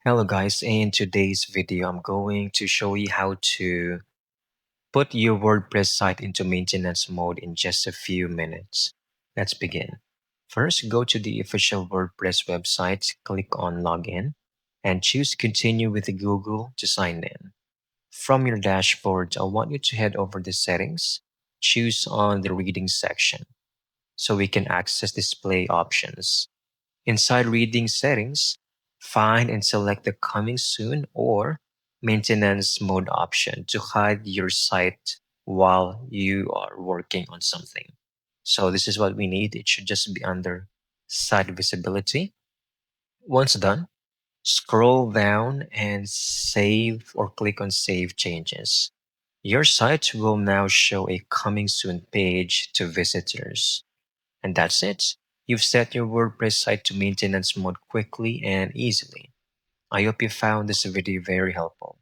Hello guys, in today's video I'm going to show you how to put your WordPress site into maintenance mode in just a few minutes. Let's begin. First, go to the official WordPress website, click on Login, and choose Continue with Google to sign in. From your dashboard, I want you to head over the settings, choose on the reading section so we can access display options. Inside reading settings, find and select the coming soon or maintenance mode option to hide your site while you are working on something. So this is what we need. It should just be under site visibility. Once done, scroll down and save or click on save changes. Your site will now show a coming soon page to visitors. And that's it. You've set your WordPress site to maintenance mode quickly and easily. I hope you found this video very helpful.